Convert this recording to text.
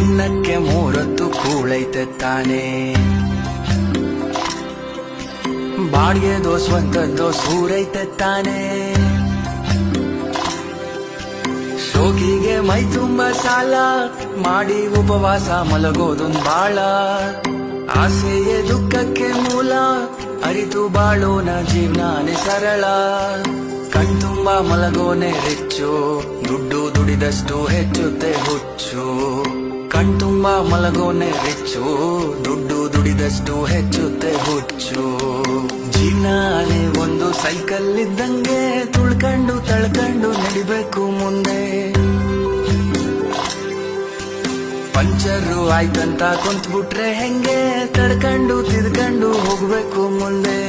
ತಿನ್ನಕ್ಕೆ ಮೂರೊತ್ತು ಕೂಳೈತೆ ತಾನೆ, ಬಾಡಿಗೆದೋ ಸ್ವಂತದ್ದೋ ಸೂರೈತೆ ತಾನೆ. ಶೋಕಿಗೆ ಮೈ ತುಂಬ ಸಾಲ ಮಾಡಿ ಉಪವಾಸ ಮಲಗೋದೊಂದ್ ಬಾಳ. ಆಸೆಯೇ ದುಃಖಕ್ಕೆ ಮೂಲ, ಅರಿತು ಬಾಳೋನ ಜೀವನಾನೇ ಸರಳ. ಕಣ್ತುಂಬ ಮಲಗೋನೆ ರಿಚ್ಚು, ದುಡ್ಡು ದುಡಿದಷ್ಟು ಹೆಚ್ಚುತ್ತೆ ಹುಚ್ಚು. ಕಣ್ತುಂಬ ಮಲಗೋನೆ ರಿಚ್ಚು, ದುಡ್ಡು ದುಡಿದಷ್ಟು ಹೆಚ್ಚುತ್ತೆ ಹುಚ್ಚು. ಜೀವನಾನೇ ಒಂದು ಸೈಕಲ್ ಇದ್ದಂಗೆ, ತುಳ್ಕೊಂಡು ತಳ್ಕೊಂಡು ನಡಿಬೇಕು ಮುಂದೆ. ಪಂಚರು ಆಯ್ತಂತ ಕುಂತ್ಬಿಟ್ರೆ ಹೆಂಗೆ, ತಡ್ಕೊಂಡು ತಿದ್ಕೊಂಡು ಹೋಗ್ಬೇಕು ಮುಂದೆ.